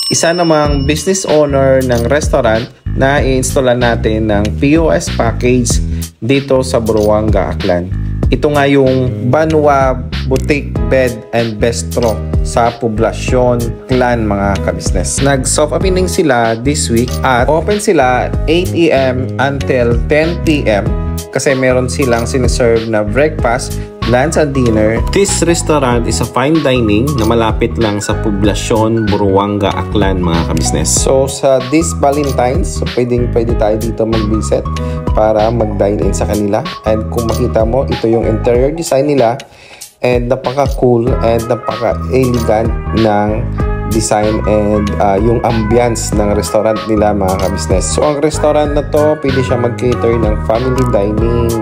isa namang business owner ng restaurant na i-installan natin ng POS package dito sa Buruanga, Aklan. Ito nga yung Banwa Boutique Bed and Bistro sa Poblacion, Aklan mga kabisnes. Nag-soft opening sila this week at open sila 8 AM until 10 PM kasi meron silang siniserve na breakfast, lunch and dinner. This restaurant is a fine dining na malapit lang sa Poblacion, Buruanga, Aklan mga kabisnes. So sa this Valentine's, so pwede tayo dito mag-visit para mag-dine in sa kanila. And kung makita mo, ito yung interior design nila and napaka-cool and napaka-elegant ng design and yung ambience ng restaurant nila mga kabisnes. So ang restaurant na to, pwede siya mag-cater ng family dining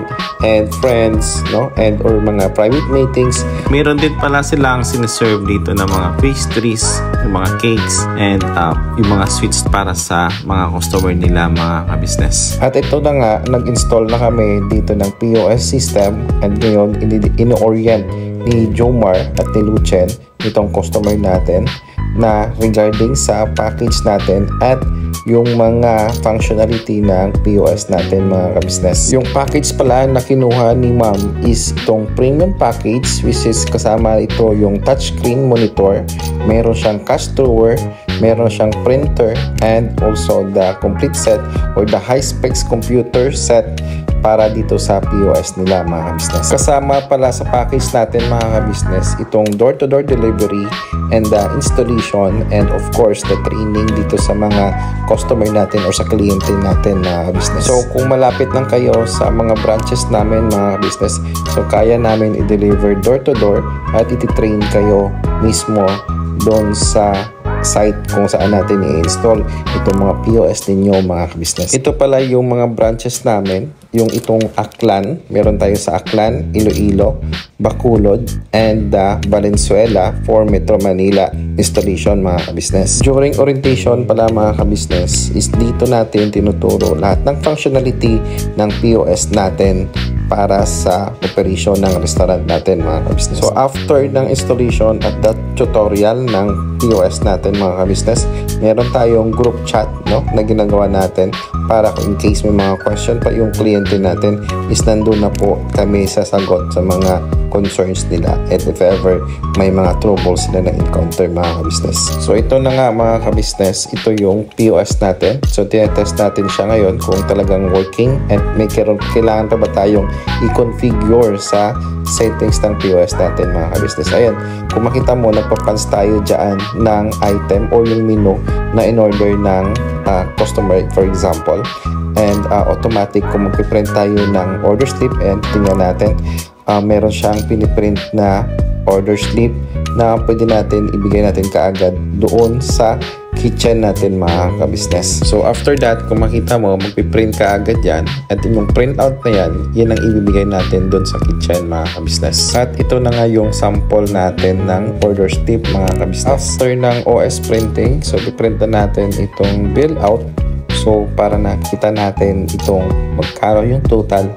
and friends, no? And or mga private meetings. Meron din pala silang siniserve dito ng mga pastries, yung mga cakes and yung mga sweets para sa mga customer nila mga kabisnes. At ito na nga, nag-install na kami dito ng POS system and ngayon ino-orient ni Jomar at ni Lucien itong customer natin na regarding sa package natin at yung mga functionality ng POS natin mga kabisnes. Yung package pala na kinuha ni ma'am is itong premium package which is kasama ito yung touchscreen monitor, meron siyang cash drawer, meron siyang printer and also the complete set or the high specs computer set para dito sa POS nila mga kabisnes. Kasama pala sa package natin mga kabisnes itong door-to-door delivery and the installation and of course the training dito sa mga customer natin or sa kliyente natin mga kabisnes. So kung malapit lang kayo sa mga branches namin mga kabisnes, so kaya namin i-deliver door-to-door at iti-train kayo mismo doon sa site kung saan natin i-install itong mga POS ninyo mga kabisnes. Ito pala yung mga branches namin, yung itong Aklan, meron tayo sa Aklan, Iloilo, Bacolod, and Valenzuela for Metro Manila installation mga kabisnes. During orientation pala mga kabisnes is dito natin tinuturo lahat ng functionality ng POS natin para sa operation ng restaurant natin mga kabisnes. So after ng installation at that tutorial ng POS natin mga kabisnes, meron tayong group chat no, na ginagawa natin para in case may mga question pa yung kliyente natin is nandun na po kami sasagot sa mga concerns nila and if ever may mga troubles sila na encounter mga kabisnes. So ito na nga mga kabisnes, ito yung POS natin. So tinetest natin siya ngayon kung talagang working and may kailangan pa ba tayong i-configure sa settings ng POS natin mga kabisnes. Ayan, kung makita mo nagpapans tayo dyan ng item o yung menu na in-order ng customer for example and automatic kung magpiprint tayo ng order slip and tingnan natin meron siyang piniprint na order slip na pwede natin ibigay natin kaagad doon sa kitchen natin mga kabisnes. So after that, kung makita mo, magpiprint ka agad yan at yung printout na yan ang ibibigay natin doon sa kitchen mga kabisnes. At ito na nga yung sample natin ng order slip mga kabisnes. After ng OS printing, so piprint na natin itong bill out. So para nakita natin itong magkano yung total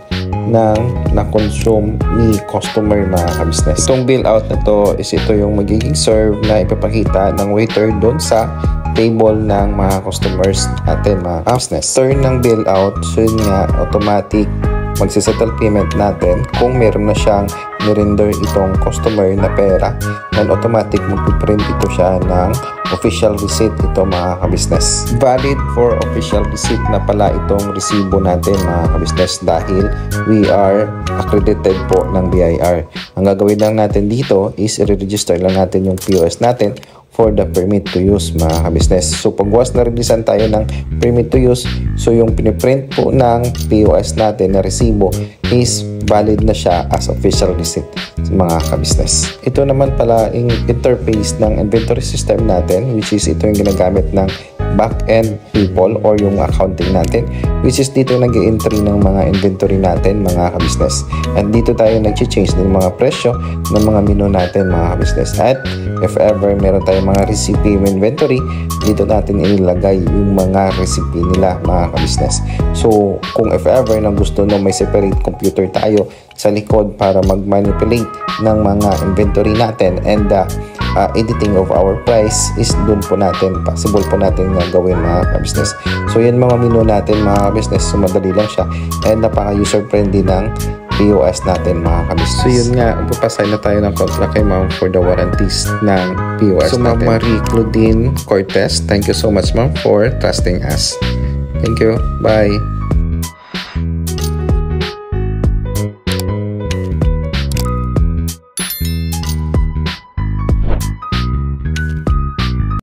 ng na-consume ni customer mga kabisnes. Itong bill out na to is ito yung magiging serve na ipapakita ng waiter doon sa table ng mga customers natin mga kabisnes. Turn ng bill out, so yun nga automatic magsisettle payment natin kung meron na siyang nirender itong customer na pera and automatic magpiprint ito siya ng official receipt ito mga kabisnes. Valid for official receipt na pala itong resibo natin mga kabisnes dahil we are accredited po ng BIR. Ang gagawin lang natin dito is i-register lang natin yung POS natin for the permit to use mga kabisnes. So pag once na-releasean tayo ng permit to use, so yung piniprint po ng POS natin na resibo is valid na siya as official receipt mga kabisnes. Ito naman pala yung interface ng inventory system natin which is ito yung ginagamit ng back-end people or yung accounting natin which is dito nag-i-entry ng mga inventory natin mga kabisnes. And dito tayo nag-change ng mga presyo ng mga menu natin mga kabisnes. At if ever meron tayong mga recipe inventory, dito natin ilagay yung mga recipe nila mga kabisnes. So kung if ever na gusto no may separate computer tayo sa likod para mag-manipulate ng mga inventory natin and editing of our price is dun po natin, possible po natin na gawin mga ka-business. So yan mga menu natin mga ka-business, so madali lang siya and napaka user friendly ng POS natin mga ka-business. So yun nga, pupasign na tayo ng contract kay ma'am for the warranties ng POS natin. So ma'am Marie Claudine Cortez, thank you so much ma'am for trusting us. Thank you. Bye.